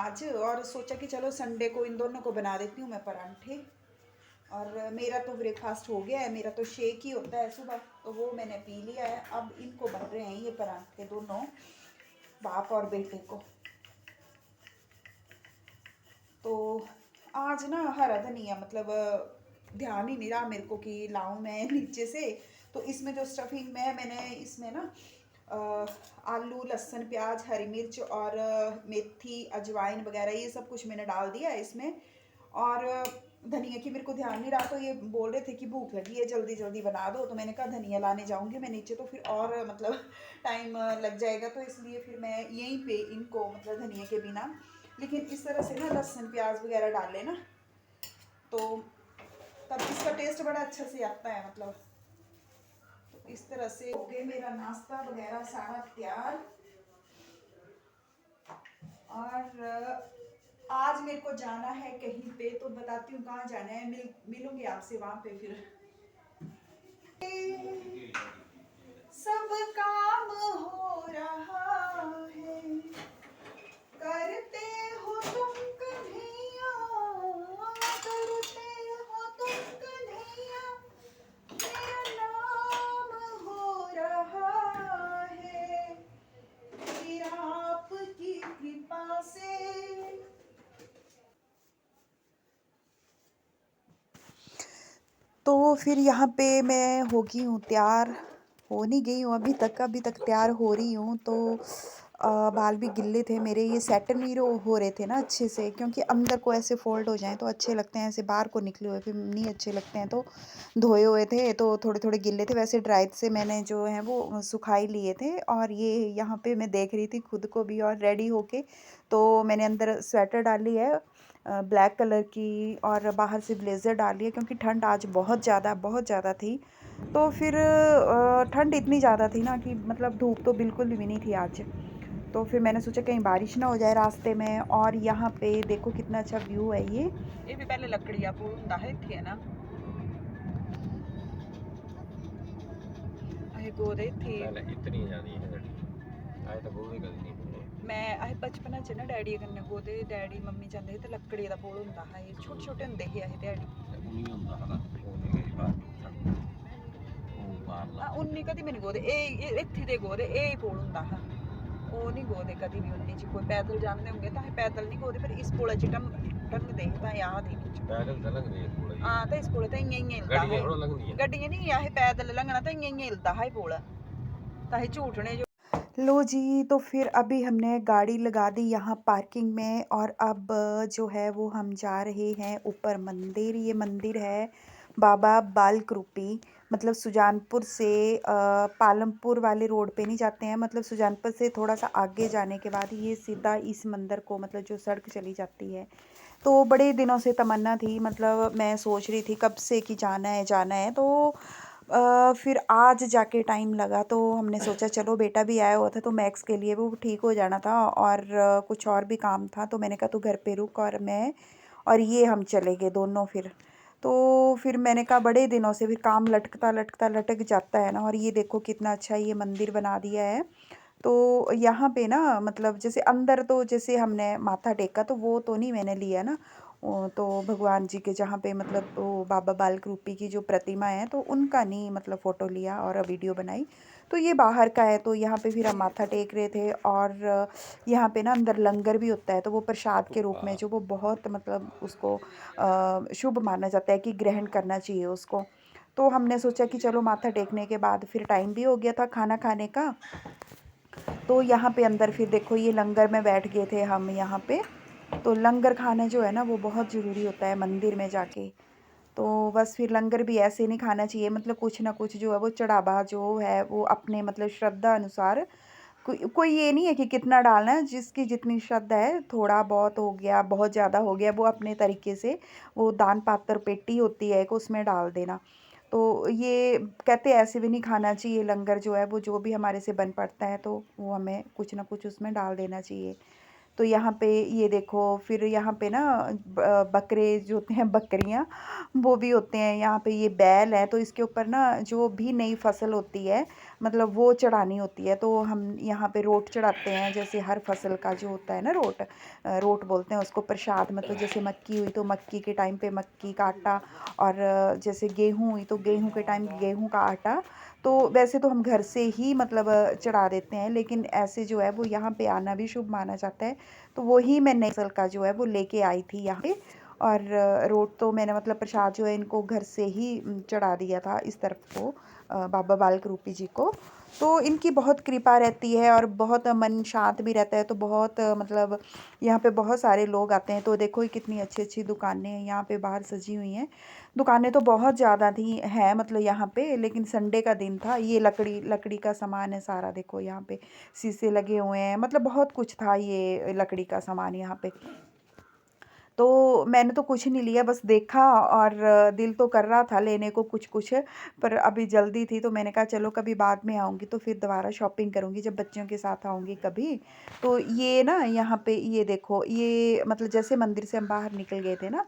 आज, और सोचा कि चलो संडे को इन दोनों को बना देती हूँ मैं परांठे। और मेरा तो ब्रेकफास्ट हो गया है, मेरा तो शेक ही होता है सुबह, तो वो मैंने पी लिया है। अब इनको बन रहे हैं ये परांठे, दोनों बाप और बेटे को। तो आज ना हरा धनिया मतलब ध्यान ही नहीं रहा मेरे को कि लाऊं मैं नीचे से। तो इसमें जो स्टफिंग में है, मैंने इसमें ना आलू, लहसुन, प्याज, हरी मिर्च और मेथी, अजवाइन वगैरह ये सब कुछ मैंने डाल दिया है इसमें। और धनिया की मेरे को ध्यान नहीं रहा, तो ये बोल रहे थे कि भूख लगी है जल्दी जल्दी बना दो, तो मैंने कहा धनिया लाने जाऊंगी मैं नीचे तो फिर और मतलब टाइम लग जाएगा, तो इसलिए फिर मैं यहीं पे इनको मतलब धनिया के बिना, लेकिन इस तरह से ना लहसुन प्याज वगैरह डाले ना, तो तब इसका टेस्ट बड़ा अच्छा से आता है मतलब। तो इस तरह से हो गया मेरा नाश्ता वगैरह सारा तैयार। और आज मेरे को जाना है कहीं पे, तो बताती हूँ कहाँ जाना है, मिलूंगी आपसे वहां पे फिर। सब काम हो रहा है, करते हो तुम कन्हैया, करते हो तुम कन्हैया, मेरा नाम हो रहा है फिर आपकी कृपा से। तो फिर यहाँ पे मैं हो गई हूँ तैयार, हो नहीं गई हूँ अभी तक तैयार हो रही हूँ। तो बाल भी गिल्ले थे मेरे, ये सेट नहीं हो रहे थे ना अच्छे से, क्योंकि अंदर को ऐसे फोल्ड हो जाएं तो अच्छे लगते हैं, ऐसे बाहर को निकले हुए फिर नहीं अच्छे लगते हैं। तो धोए हुए थे तो थोड़े थोड़े गिल्ले थे, वैसे ड्राई से मैंने जो है वो सुखाई लिए थे। और ये यहाँ पे मैं देख रही थी खुद को भी, और रेडी होके तो मैंने अंदर स्वेटर डाली है ब्लैक कलर की, और बाहर से ब्लेज़र डाली है, क्योंकि ठंड आज बहुत ज़्यादा थी। तो फिर ठंड इतनी ज़्यादा थी ना कि मतलब धूप तो बिल्कुल भी नहीं थी आज। तो फिर मैंने सोचा कहीं बारिश ना हो जाए रास्ते में। और यहाँ पे देखो कितना अच्छा व्यू है ये भी पहले लकड़ियाँ पूरा है थी ना, अहे गोदे थी पहले इतनी ज्यादा है डैडी आए तो गोदे कदी नहीं पूरे मैं अहे बचपन च ना डैडी कन्नै गोदे, डैडी मम्मी जांदे ते लकड़ी दा पुल हुंदा हा, ये छोटे छोटे हुंदे हे अहे डैडी। उन्हीं ਹੁੰਦਾ ਹਨਾ ਉਹ ਨਹੀਂ ਗਈ ਬਾਹਰ ਉਹ ਬਾਹਰਲਾ उन्नी कदी भी नहीं गोदे, इत्थे दे गोदे ही पुल हुंदा हा, ਉਹ ਨਹੀਂ ਗੋਦੇ ਕਦੀ ਵੀ ਉन्नी ਚ। ਕੋਈ ਪੈਦਲ ਜਾਂਦੇ ਹੋंगे ਤਾਂ ਪੈਦਲ ਨਹੀਂ ਗੋਦੇ, ਪਰ ਇਸ ਪੁਲ ਚ ਟੰਗਦੇ ਤਾਂ ਯਾਦ ਹੀ ਵਿੱਚ ਪੈਦਲ ਤਾਂ ਲੰਘਦੀ ਹੈ ਥੋੜਾ ਹਾਂ। ਤਾਂ ਇਸ ਪੁਲ ਤਾਂ ਇੰਨੇ ਹੀ ਹਿਲਦਾ ਗੱਡੀਆਂ ਹੈ, ਥੋੜਾ ਲੰਘਦੀਆਂ ਗੱਡੀਆਂ ਨਹੀਂ ਆਹੇ ਪੈਦਲ ਲੰਘਣਾ ਤਾਂ ਇੰਨੇ ਹੀ ਹਿਲਦਾ ਹੈ ਪੁਲ, ਤਾਂ ਇਹ ਝੂਠਣੇ जो। लो जी, तो फिर अभी हमने गाड़ी लगा दी यहाँ पार्किंग में, और अब जो है वो हम जा रहे हैं ऊपर मंदिर। ये मंदिर है बाबा बालकृपी, मतलब सुजानपुर से पालमपुर वाले रोड पे नहीं जाते हैं, मतलब सुजानपुर से थोड़ा सा आगे जाने के बाद ये सीधा इस मंदिर को मतलब जो सड़क चली जाती है। तो बड़े दिनों से तमन्ना थी, मतलब मैं सोच रही थी कब से कि जाना है। तो फिर आज जाके टाइम लगा, तो हमने सोचा चलो बेटा भी आया हुआ था तो मैक्स के लिए वो ठीक हो जाना था, और कुछ और भी काम था, तो मैंने कहा तू घर पे रुक, और मैं और ये हम चले गए दोनों फिर। तो फिर मैंने कहा बड़े दिनों से फिर काम लटक जाता है ना। और ये देखो कितना अच्छा ये मंदिर बना दिया है। तो यहाँ पे ना मतलब जैसे अंदर तो जैसे हमने माथा टेका तो वो तो नहीं मैंने लिया ना, तो भगवान जी के जहाँ पे मतलब वो बाबा बालक रूपी की जो प्रतिमा है तो उनका नहीं मतलब फ़ोटो लिया और वीडियो बनाई। तो ये बाहर का है, तो यहाँ पे फिर हम माथा टेक रहे थे। और यहाँ पे ना अंदर लंगर भी होता है, तो वो प्रसाद के रूप में जो वो बहुत मतलब उसको शुभ माना जाता है कि ग्रहण करना चाहिए उसको। तो हमने सोचा कि चलो माथा टेकने के बाद फिर टाइम भी हो गया था खाना खाने का। तो यहाँ पे अंदर फिर देखो ये लंगर में बैठ गए थे हम यहाँ पे। तो लंगर खाना जो है ना वो बहुत ज़रूरी होता है मंदिर में जाके। तो बस फिर लंगर भी ऐसे नहीं खाना चाहिए, मतलब कुछ ना कुछ जो है वो चढ़ावा जो है वो अपने मतलब श्रद्धा अनुसार, कोई ये नहीं है कि कितना डालना है, जिसकी जितनी श्रद्धा है, थोड़ा बहुत हो गया बहुत ज़्यादा हो गया वो अपने तरीके से, वो दान पात्र पेटी होती है एक उसमें डाल देना। तो ये कहते हैं ऐसे भी नहीं खाना चाहिए लंगर जो है वो, जो भी हमारे से बन पड़ता है तो वो हमें कुछ ना कुछ उसमें डाल देना चाहिए। तो यहाँ पे ये देखो, फिर यहाँ पे ना बकरे जो होते हैं, बकरियाँ, वो भी होते हैं। यहाँ पे ये बैल है, तो इसके ऊपर ना जो भी नई फसल होती है, मतलब वो चढ़ानी होती है। तो हम यहाँ पे रोट चढ़ाते हैं, जैसे हर फसल का जो होता है ना रोट, रोट बोलते हैं उसको, प्रसाद। मतलब जैसे मक्की हुई तो मक्की के टाइम पे मक्की का आटा, और जैसे गेहूँ हुई तो गेहूँ के टाइम गेहूँ का आटा। तो वैसे तो हम घर से ही मतलब चढ़ा देते हैं, लेकिन ऐसे जो है वो यहाँ पे आना भी शुभ माना जाता है। तो वही मैं नई फसल का जो है वो लेके आई थी यहाँ पे। और रोट तो मैंने मतलब प्रसाद जो है इनको घर से ही चढ़ा दिया था इस तरफ को, बाबा बालक रूपी जी को। तो इनकी बहुत कृपा रहती है और बहुत मन शांत भी रहता है। तो बहुत मतलब यहाँ पे बहुत सारे लोग आते हैं। तो देखो ये कितनी अच्छी अच्छी दुकानें हैं यहाँ पे बाहर सजी हुई हैं। दुकानें तो बहुत ज़्यादा थी हैं मतलब यहाँ पे, लेकिन संडे का दिन था। ये लकड़ी लकड़ी का सामान है सारा, देखो यहाँ पे शीशे लगे हुए हैं, मतलब बहुत कुछ था ये लकड़ी का सामान यहाँ पे। तो मैंने तो कुछ नहीं लिया, बस देखा, और दिल तो कर रहा था लेने को कुछ कुछ, पर अभी जल्दी थी तो मैंने कहा चलो कभी बाद में आऊँगी तो फिर दोबारा शॉपिंग करूँगी, जब बच्चों के साथ आऊँगी कभी। तो ये ना यहाँ पे ये देखो, ये मतलब जैसे मंदिर से हम बाहर निकल गए थे ना,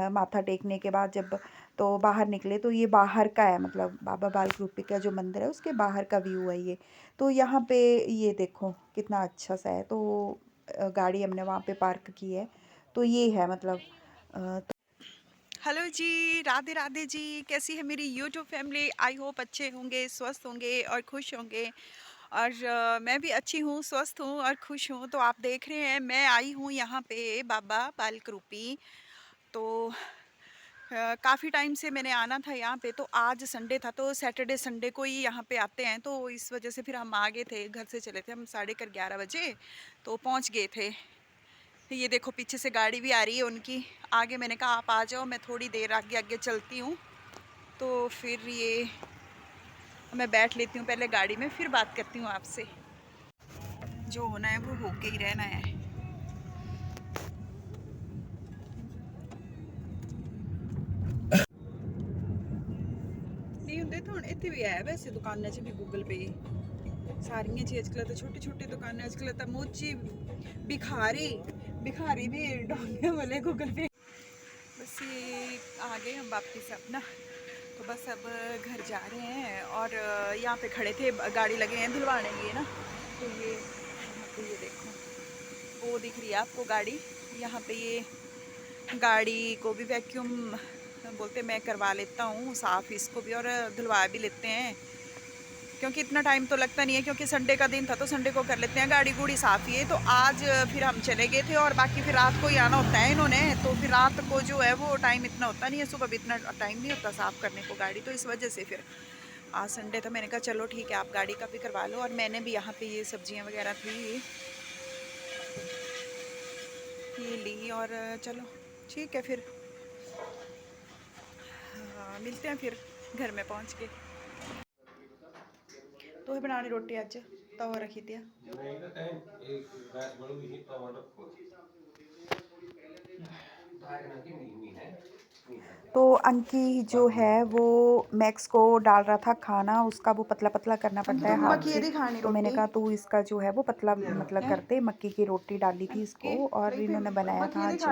माथा टेकने के बाद जब तो बाहर निकले, तो ये बाहर का है, मतलब बाबा बालक रूपी का जो मंदिर है उसके बाहर का व्यू है ये। तो यहाँ पे ये देखो कितना अच्छा सा है। तो गाड़ी हमने वहाँ पे पार्क की है। तो ये है मतलब हेलो जी, राधे राधे जी। कैसी है मेरी यूट्यूब फैमिली? आई होप अच्छे होंगे, स्वस्थ होंगे और खुश होंगे। और मैं भी अच्छी हूँ, स्वस्थ हूँ और खुश हूँ। तो आप देख रहे हैं मैं आई हूँ यहाँ पे बाबा बालक रूपी। तो काफ़ी टाइम से मैंने आना था यहाँ पे, तो आज संडे था, तो सैटरडे संडे को ही यहाँ पे आते हैं। तो इस वजह से फिर हम आ गए थे, घर से चले थे हम 11:30 बजे, तो पहुँच गए थे। ये देखो पीछे से गाड़ी भी आ रही है उनकी। आगे मैंने कहा आप आ जाओ, मैं थोड़ी देर आगे आगे चलती हूँ। तो फिर ये मैं बैठ लेती हूँ पहले गाड़ी में, फिर बात करती हूँ आपसे। जो होना है वो होके ही रहना है। नहीं होंगे तो हम इतने भी है वैसे दुकान च भी गूगल पे सारियां जी अजकल तो छोटी छोटी दुकानें, अजकल तो मोची भिखारी भिखारी भी डोंगे वाले गूगल पे। बस ये आ गए हम वापस अपना। तो बस अब घर जा रहे हैं, और यहाँ पे खड़े थे, गाड़ी लगे हैं धुलवाने ये ना। तो ये यहाँ पे ये देखो वो दिख रही है आपको गाड़ी, यहाँ पे ये गाड़ी को भी वैक्यूम बोलते मैं करवा लेता हूँ साफ़, इसको भी, और धुलवा भी लेते हैं, क्योंकि इतना टाइम तो लगता नहीं है, क्योंकि संडे का दिन था तो संडे को कर लेते हैं गाड़ी गूड़ी साफ़ ही है। तो आज फिर हम चले गए थे, और बाकी फिर रात को ही आना होता है इन्होंने। तो फिर रात को जो है वो टाइम इतना होता नहीं है, सुबह भी इतना टाइम नहीं होता साफ़ करने को गाड़ी। तो इस वजह से फिर आज संडे था, मैंने कहा चलो ठीक है आप गाड़ी का भी करवा लो। और मैंने भी यहाँ पे ये सब्जियाँ वगैरह थी ये ली, और चलो ठीक है फिर मिलते हैं फिर घर में पहुँच के। तो ही बनानी रोटी अज तवा रखी दिया। तो अंकी जो है वो मैक्स को डाल रहा था खाना, उसका वो पतला पतला करना पड़ता है हाथ से। तो मैंने कहा तू इसका जो है वो पतला मतलब करते। मक्की की रोटी डाली थी इसको, और इन्होंने बनाया था आज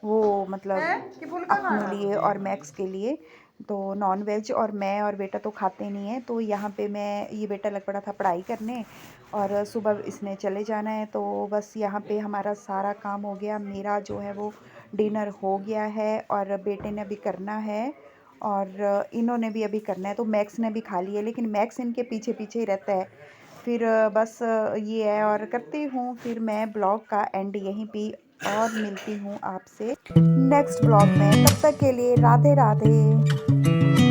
वो मतलब अपने लिए और मैक्स के लिए। तो नॉन वेज, और मैं और बेटा तो खाते नहीं है। तो यहाँ पे मैं, ये बेटा लग पड़ा था पढ़ाई करने, और सुबह इसने चले जाना है। तो बस यहाँ पे हमारा सारा काम हो गया। मेरा जो है वो डिनर हो गया है, और बेटे ने अभी करना है, और इन्होंने भी अभी करना है। तो मैक्स ने भी खा लिया, लेकिन मैक्स इनके पीछे पीछे ही रहता है। फिर बस ये है, और करती हूँ फिर मैं ब्लॉग का एंड यहीं पे, और मिलती हूँ आपसे नेक्स्ट ब्लॉग में। तब तक के लिए राधे राधे।